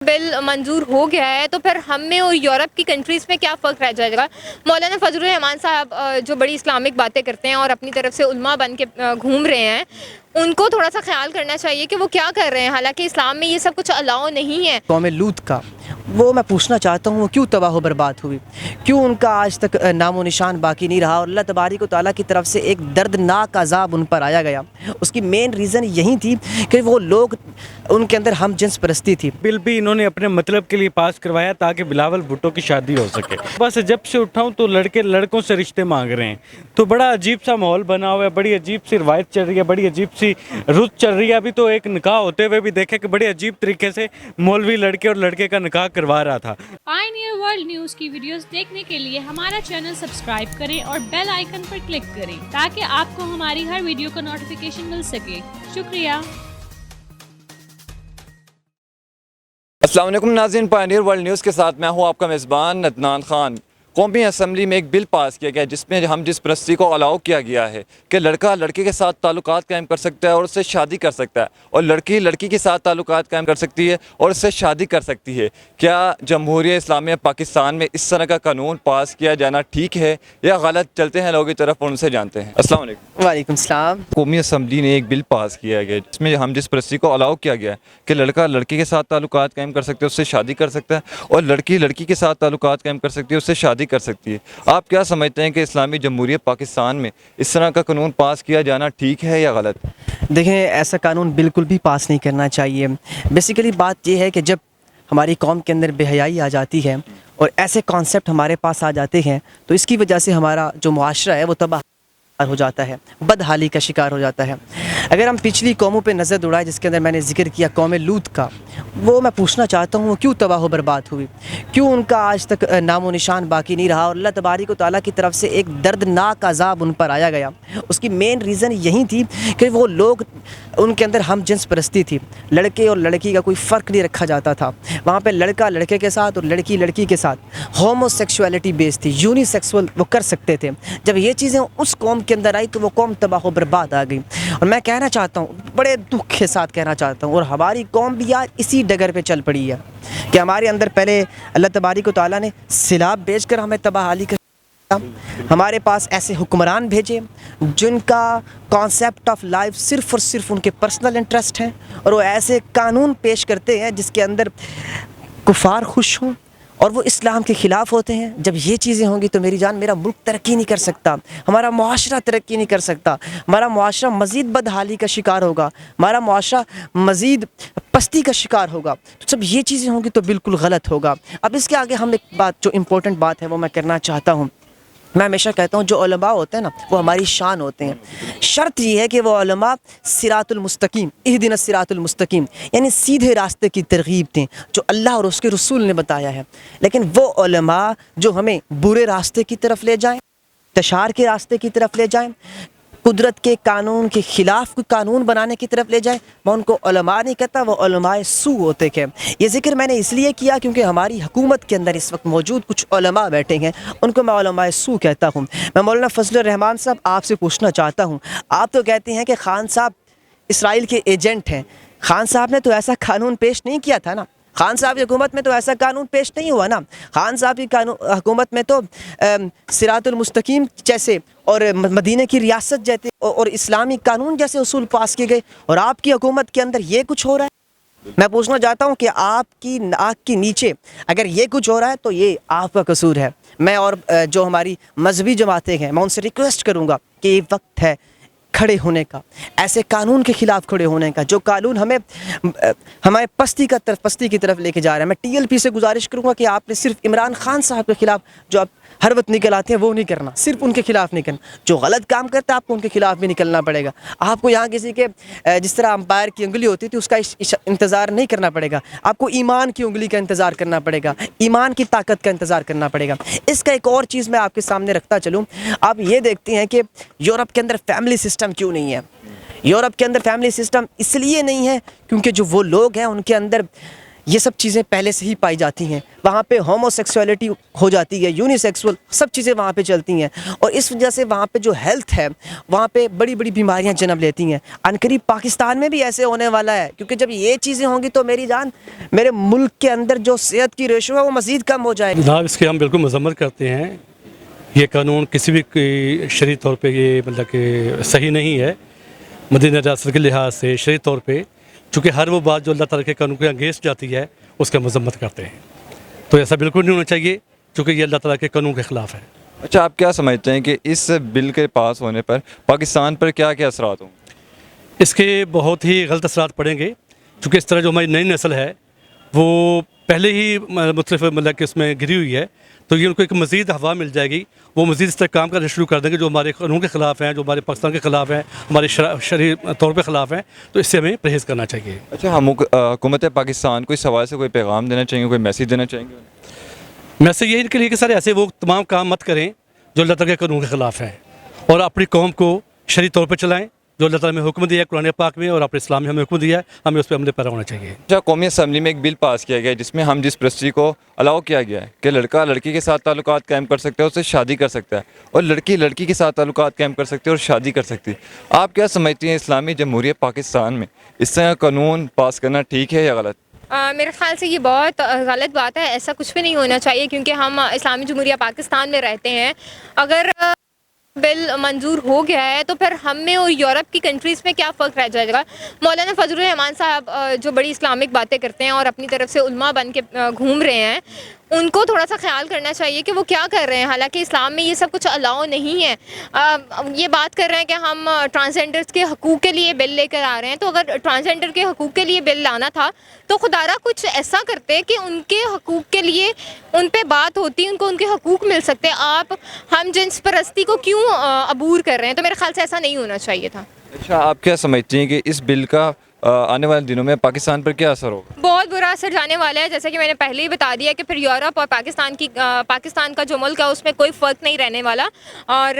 بل منظور ہو گیا ہے تو پھر ہم میں اور یورپ کی کنٹریز میں کیا فرق رہ جائے گا؟ مولانا فضل الرحمان صاحب جو بڑی اسلامک باتیں کرتے ہیں اور اپنی طرف سے علماء بن کے گھوم رہے ہیں، ان کو تھوڑا سا خیال کرنا چاہیے کہ وہ کیا کر رہے ہیں، حالانکہ اسلام میں یہ سب کچھ الاؤ نہیں ہے۔ قوم لوط کا وہ میں پوچھنا چاہتا ہوں وہ کیوں تباہ و برباد ہوئی، کیوں ان کا آج تک نام و نشان باقی نہیں رہا، اور اللہ تبارک و تعالیٰ کی طرف سے ایک دردناک عذاب ان پر آیا گیا۔ اس کی مین ریزن یہی تھی کہ وہ لوگ، ان کے اندر ہم جنس پرستی تھی۔ بل بھی انہوں نے اپنے مطلب کے لیے پاس کروایا تاکہ بلاول بھٹو کی شادی ہو سکے۔ بس جب سے اٹھاؤں تو لڑکے لڑکوں سے رشتے مانگ رہے ہیں، تو بڑا عجیب سا ماحول بنا ہوا ہے، بڑی عجیب سی روایت چل رہی ہے، بڑی عجیب سی رت چل رہی ہے۔ ابھی تو ایک نکاح ہوتے ہوئے بھی دیکھے کہ بڑے عجیب طریقے سے مولوی لڑکے اور لڑکے کا نکاح کروا رہا تھا۔ پائنیئر ورلڈ نیوز کی ویڈیوز دیکھنے کے لیے ہمارا چینل سبسکرائب کریں اور بیل آئیکن پر کلک کریں تاکہ آپ کو ہماری ہر ویڈیو کا نوٹیفیکیشن مل سکے۔ شکریہ۔ السلام علیکم ناظرین، پائنیئر ورلڈ نیوز کے ساتھ میں ہوں آپ کا میزبان عدنان خان۔ قومی اسمبلی میں ایک بل پاس کیا گیا جس میں ہم جس پرستی کو الاؤ کیا گیا ہے کہ لڑکا لڑکے کے ساتھ تعلقات قائم کر سکتا ہے اور اس سے شادی کر سکتا ہے، اور لڑکی لڑکی کے ساتھ تعلقات قائم کر سکتی ہے اور اس سے شادی کر سکتی ہے۔ کیا جمہوریہ اسلامیہ پاکستان میں اس طرح کا قانون پاس کیا جانا ٹھیک ہے یا غلط؟ چلتے ہیں لوگوں کی طرف اور ان سے جانتے ہیں۔ السلام علیکم۔ وعلیکم السلام۔ قومی اسمبلی نے ایک بل پاس کیا گیا جس میں ہم جس پرستی کو الاؤ کیا گیا ہے کہ لڑکا لڑکی کے ساتھ تعلقات قائم کر سکتا ہے، اس سے شادی کر سکتا ہے، اور لڑکی لڑکی کے ساتھ تعلقات قائم کر سکتی ہے، اس سے شادی کر سکتی ہے۔ آپ کیا سمجھتے ہیں کہ اسلامی جمہوریہ پاکستان میں اس طرح کا قانون پاس کیا جانا ٹھیک ہے یا غلط؟ دیکھیں، ایسا قانون بالکل بھی پاس نہیں کرنا چاہیے۔ بیسیکلی بات یہ ہے کہ جب ہماری قوم کے اندر بے حیائی آ جاتی ہے اور ایسے کانسیپٹ ہمارے پاس آ جاتے ہیں تو اس کی وجہ سے ہمارا جو معاشرہ ہے وہ تباہ ہو جاتا ہے، بدحالی کا شکار ہو جاتا ہے۔ اگر ہم پچھلی قوموں پہ نظر دوڑائیں جس کے اندر میں نے ذکر کیا قوم لوط کا، وہ میں پوچھنا چاہتا ہوں وہ کیوں تباہ و برباد ہوئی، کیوں ان کا آج تک نام و نشان باقی نہیں رہا، اور اللہ تبارک و تعالیٰ کی طرف سے ایک دردناک عذاب ان پر آیا گیا۔ اس کی مین ریزن یہی تھی کہ وہ لوگ، ان کے اندر ہم جنس پرستی تھی، لڑکے اور لڑکی کا کوئی فرق نہیں رکھا جاتا تھا۔ وہاں پہ لڑکا لڑکے کے ساتھ اور لڑکی لڑکی کے ساتھ ہومو سیکشولیٹی بیس تھی، یونی سیکسول وہ کر سکتے تھے۔ جب یہ چیزیں اس قوم کے اندر آئی تو وہ قوم تباہ و برباد آ گئی۔ اور میں کہنا چاہتا ہوں، بڑے دکھ کے ساتھ کہنا چاہتا ہوں، اور ہماری قوم بھی یار اسی ڈگر پہ چل پڑی ہے کہ ہمارے اندر پہلے اللہ تبارک و تعالیٰ نے سیلاب بھیج کر ہمیں تباہی کر، ہمارے پاس ایسے حکمران بھیجے جن کا کانسیپٹ آف لائف صرف اور صرف ان کے پرسنل انٹرسٹ ہیں، اور وہ ایسے قانون پیش کرتے ہیں جس کے اندر کفار خوش ہوں اور وہ اسلام کے خلاف ہوتے ہیں۔ جب یہ چیزیں ہوں گی تو میری جان، میرا ملک ترقی نہیں کر سکتا، ہمارا معاشرہ ترقی نہیں کر سکتا، ہمارا معاشرہ مزید بدحالی کا شکار ہوگا، ہمارا معاشرہ مزید پستی کا شکار ہوگا۔ تو جب یہ چیزیں ہوں گی تو بالکل غلط ہوگا۔ اب اس کے آگے ہم ایک بات جو امپورٹنٹ بات ہے وہ میں کرنا چاہتا ہوں۔ میں ہمیشہ کہتا ہوں جو علماء ہوتے ہیں نا وہ ہماری شان ہوتے ہیں۔ شرط یہ ہے کہ وہ علماء صراط المستقیم، اہدنا الصراط المستقیم، یعنی سیدھے راستے کی ترغیب دیں جو اللہ اور اس کے رسول نے بتایا ہے۔ لیکن وہ علماء جو ہمیں برے راستے کی طرف لے جائیں، انتشار کے راستے کی طرف لے جائیں، قدرت کے قانون کے خلاف کوئی قانون بنانے کی طرف لے جائیں، میں ان کو علماء نہیں کہتا، وہ علماء سو ہوتے ہیں۔ یہ ذکر میں نے اس لیے کیا کیونکہ ہماری حکومت کے اندر اس وقت موجود کچھ علماء بیٹھے ہیں، ان کو میں علماء سو کہتا ہوں۔ میں مولانا فضل الرحمان صاحب آپ سے پوچھنا چاہتا ہوں، آپ تو کہتے ہیں کہ خان صاحب اسرائیل کے ایجنٹ ہیں، خان صاحب نے تو ایسا قانون پیش نہیں کیا تھا نا، خان صاحب کی حکومت میں تو ایسا قانون پیش نہیں ہوا نا، خان صاحب کی حکومت میں تو صراط المستقیم جیسے اور مدینہ کی ریاست جیسے اور اسلامی قانون جیسے اصول پاس کیے گئے، اور آپ کی حکومت کے اندر یہ کچھ ہو رہا ہے۔ میں پوچھنا چاہتا ہوں کہ آپ کی ناک کے نیچے اگر یہ کچھ ہو رہا ہے تو یہ آپ کا قصور ہے۔ میں اور جو ہماری مذہبی جماعتیں ہیں میں ان سے ریکویسٹ کروں گا کہ یہ وقت ہے کھڑے ہونے کا، ایسے قانون کے خلاف کھڑے ہونے کا جو قانون ہمیں پستی کی طرف لے کے جا رہا ہے۔ میں ٹی ایل پی سے گزارش کروں گا کہ آپ نے صرف عمران خان صاحب کے خلاف جو آپ ہر وقت نکل آتے ہیں وہ نہیں کرنا، صرف ان کے خلاف نہیں کرنا، جو غلط کام کرتا ہے آپ کو ان کے خلاف بھی نکلنا پڑے گا۔ آپ کو یہاں کسی کے جس طرح امپائر کی انگلی ہوتی تھی اس کا انتظار نہیں کرنا پڑے گا، آپ کو ایمان کی انگلی کا انتظار کرنا پڑے گا، ایمان کی طاقت کا انتظار کرنا پڑے گا۔ اس کا ایک اور چیز میں آپ کے سامنے رکھتا چلوں، آپ یہ دیکھتے ہیں کہ یورپ کے اندر فیملی سسٹم کیوں نہیں ہے؟ یورپ کے اندر فیملی سسٹم اس لیے نہیں ہے کیونکہ جو وہ لوگ ہیں ان کے اندر یہ سب چیزیں پہلے سے ہی پائی جاتی ہیں. وہاں پہ ہومو سیکسولیٹی ہو جاتی ہے, یونیسیکسول سب چیزیں وہاں پہ چلتی ہیں, اور اس وجہ سے وہاں پہ جو ہیلتھ ہے وہاں پہ بڑی بڑی بیماریاں جنم لیتی ہیں. عنقریب پاکستان میں بھی ایسے ہونے والا ہے, کیونکہ جب یہ چیزیں ہوں گی تو میری جان میرے ملک کے اندر جو صحت کی ریشو ہے وہ مزید کم ہو جائے گی. جناب اس کی ہم بالکل مذمت کرتے ہیں. یہ قانون کسی بھی شرعی طور پہ یہ مطلب کہ صحیح نہیں ہے مدینہ ریاست کے لحاظ سے. شرعی طور پہ چونکہ ہر وہ بات جو اللہ تعالیٰ کے قانون کے اگینسٹ جاتی ہے اس کا مذمت کرتے ہیں, تو ایسا بالکل نہیں ہونا چاہیے چونکہ یہ اللہ تعالیٰ کے قانون کے خلاف ہے. اچھا, آپ کیا سمجھتے ہیں کہ اس بل کے پاس ہونے پر پاکستان پر کیا کیا اثرات ہوں؟ اس کے بہت ہی غلط اثرات پڑیں گے, چونکہ اس طرح جو ہماری نئی نسل ہے وہ پہلے ہی مختلف مطلب کہ اس میں گری ہوئی ہے, تو یہ ان کو ایک مزید ہوا مل جائے گی. وہ مزید اس طرح کام کرنا شروع کر دیں گے جو ہمارے قانون کے خلاف ہیں, جو ہمارے پاکستان کے خلاف ہیں, ہمارے شرعی طور پہ خلاف ہیں. تو اس سے ہمیں پرہیز کرنا چاہیے. اچھا, ہم حکومت پاکستان کو اس حوالے سے کوئی پیغام دینا چاہیں گے, کوئی میسیج دینا چاہیں گے؟ میسیج یہی کے لیے کہ سر ایسے وہ تمام کام مت کریں جو اللہ تعالیٰ کے قانون کے خلاف ہیں, اور اپنی قوم کو شرعی طور پہ چلائیں جو اللہ تعالیٰ نے ہمیں حکم دیا ہے قرآن پاک میں, اور اپنے اسلام میں ہمیں حکم دیا ہے, ہمیں اس پہ عمل پیرا ہونا چاہیے. اچھا, قومی اسمبلی میں ایک بل پاس کیا گیا ہے جس میں ہم جس پرستی کو الاؤ کیا گیا ہے کہ لڑکا لڑکی کے ساتھ تعلقات قائم کر سکتا ہے, اس سے شادی کر سکتا ہے, اور لڑکی لڑکی کے ساتھ تعلقات قائم کر سکتی ہے اور شادی کر سکتی ہے. آپ کیا سمجھتی ہیں اسلامی جمہوریہ پاکستان میں اس طرح قانون پاس کرنا ٹھیک ہے یا غلط؟ میرے خیال سے یہ بہت غلط بات ہے. ایسا کچھ بھی نہیں ہونا چاہیے کیونکہ ہم اسلامی جمہوریہ پاکستان میں رہتے ہیں. اگر بل منظور ہو گیا ہے تو پھر ہم میں اور یورپ کی کنٹریز میں کیا فرق رہ جائے گا. مولانا فضل الرحمان صاحب جو بڑی اسلامک باتیں کرتے ہیں اور اپنی طرف سے علماء بن کے گھوم رہے ہیں, ان کو تھوڑا سا خیال کرنا چاہیے کہ وہ کیا کر رہے ہیں. حالانکہ اسلام میں یہ سب کچھ الاؤ نہیں ہے. یہ بات کر رہے ہیں کہ ہم ٹرانسجینڈرز کے حقوق کے لیے بل لے کر آ رہے ہیں, تو اگر ٹرانسجینڈر کے حقوق کے لیے بل لانا تھا تو خدا را کچھ ایسا کرتے کہ ان کے حقوق کے لیے ان پہ بات ہوتی, ان کو ان کے حقوق مل سکتے. آپ ہم جنس پرستی کو کیوں عبور کر رہے ہیں؟ تو میرے خیال سے ایسا نہیں ہونا چاہیے تھا. اچھا, آپ کیا سمجھتی ہیں کہ اس بل کا آنے والے دنوں میں پاکستان پر کیا اثر ہوگا؟ بہت برا اثر جانے والا ہے. جیسے کہ میں نے پہلے ہی بتا دیا کہ پھر یورپ اور پاکستان کا جو ملک ہے اس میں کوئی فرق نہیں رہنے والا, اور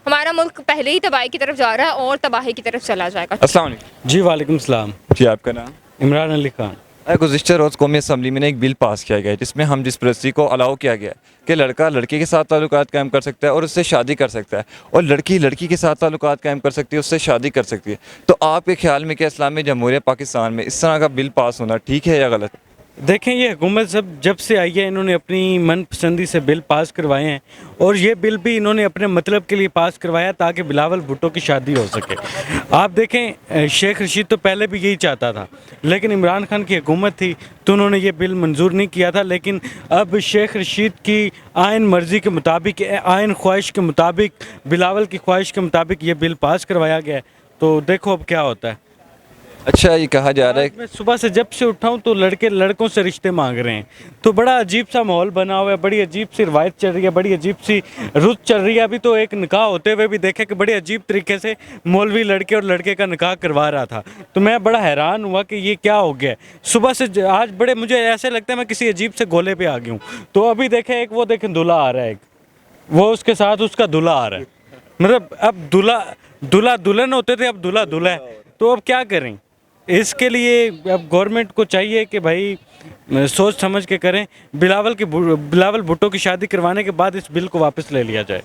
ہمارا ملک پہلے ہی تباہی کی طرف جا رہا ہے اور تباہی کی طرف چلا جائے گا. السلام علیکم. جی وعلیکم السلام. جی, آپ کا نام؟ عمران علی خان. گزشتہ روز قومی اسمبلی میں نے ایک بل پاس کیا گیا ہے جس میں ہم جس پرستی کو الاؤ کیا گیا ہے کہ لڑکا لڑکی کے ساتھ تعلقات قائم کر سکتا ہے اور اس سے شادی کر سکتا ہے, اور لڑکی لڑکی کے ساتھ تعلقات قائم کر سکتی ہے, اس سے شادی کر سکتی ہے. تو آپ کے خیال میں کیا اسلامی جمہوریہ پاکستان میں اس طرح کا بل پاس ہونا ٹھیک ہے یا غلط؟ دیکھیں, یہ حکومت جب سے آئی ہے انہوں نے اپنی من پسندی سے بل پاس کروائے ہیں, اور یہ بل بھی انہوں نے اپنے مطلب کے لیے پاس کروایا تاکہ بلاول بھٹو کی شادی ہو سکے. آپ دیکھیں, شیخ رشید تو پہلے بھی یہی چاہتا تھا, لیکن عمران خان کی حکومت تھی تو انہوں نے یہ بل منظور نہیں کیا تھا. لیکن اب شیخ رشید کی آئین مرضی کے مطابق, آئین خواہش کے مطابق, بلاول کی خواہش کے مطابق یہ بل پاس کروایا گیا ہے. تو دیکھو اب کیا ہوتا ہے. اچھا, یہ کہا جا رہا ہے میں صبح سے جب سے اٹھا ہوں تو لڑکے لڑکوں سے رشتے مانگ رہے ہیں, تو بڑا عجیب سا ماحول بنا ہوا ہے, بڑی عجیب سی روایت چل رہی ہے, بڑی عجیب سی رت چل رہی ہے. ابھی تو ایک نکاح ہوتے ہوئے بھی دیکھا کہ بڑے عجیب طریقے سے مولوی لڑکے اور لڑکے کا نکاح کروا رہا تھا. تو میں بڑا حیران ہوا کہ یہ کیا ہو گیا. صبح سے آج بڑے مجھے ایسے لگتا ہے میں کسی عجیب سے گولے پہ آ گیا ہوں. تو ابھی دیکھیں, ایک وہ دیکھیں دلہا آ رہا ہے, ایک وہ اس کے ساتھ اس کا دلہا آ رہا ہے. مطلب اب دلہا دلہن ہوتے تھے, اب دلہا دلہا ہے. تو اب کیا کریں؟ اس کے لیے اب گورنمنٹ کو چاہیے کہ بھائی سوچ سمجھ کے کریں. بلاول بھٹو کی شادی کروانے کے بعد اس بل کو واپس لے لیا جائے.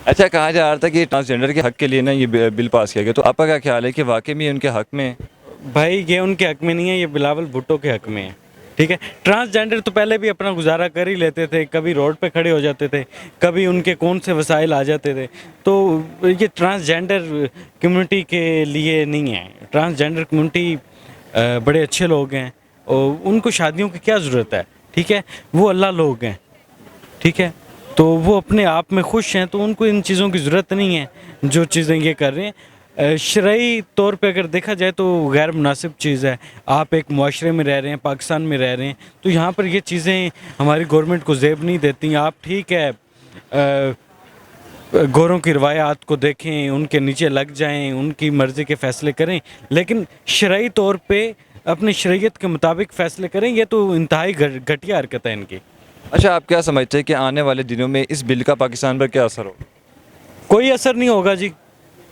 اچھا, کہا جا رہا تھا کہ ٹرانسجینڈر کے حق کے لیے نا یہ بل پاس کیا گیا, تو آپ کا کیا خیال ہے کہ واقعی میں ان کے حق میں؟ بھائی یہ ان کے حق میں نہیں ہے, یہ بلاول بھٹو کے حق میں ہے. ٹھیک ہے, ٹرانسجینڈر تو پہلے بھی اپنا گزارا کر ہی لیتے تھے, کبھی روڈ پہ کھڑے ہو جاتے تھے, کبھی ان کے کون سے وسائل آ جاتے تھے. تو یہ ٹرانسجینڈر کمیونٹی کے لیے نہیں ہے. ٹرانسجینڈر کمیونٹی بڑے اچھے لوگ ہیں, اور ان کو شادیوں کی کیا ضرورت ہے. ٹھیک ہے, وہ اللہ لوگ ہیں. ٹھیک ہے, تو وہ اپنے آپ میں خوش ہیں, تو ان کو ان چیزوں کی ضرورت نہیں ہے جو چیزیں یہ کر رہے ہیں. شرعی طور پہ اگر دیکھا جائے تو غیر مناسب چیز ہے. آپ ایک معاشرے میں رہ رہے ہیں, پاکستان میں رہ رہے ہیں, تو یہاں پر یہ چیزیں ہماری گورنمنٹ کو زیب نہیں دیتی. آپ ٹھیک ہے گوروں کی روایات کو دیکھیں, ان کے نیچے لگ جائیں, ان کی مرضی کے فیصلے کریں, لیکن شرعی طور پہ اپنی شریعت کے مطابق فیصلے کریں. یہ تو انتہائی گھٹیا حرکت ہے ان کی. اچھا, آپ کیا سمجھتے ہیں کہ آنے والے دنوں میں اس بل کا پاکستان پر کیا اثر ہوگا؟ کوئی اثر نہیں ہوگا جی.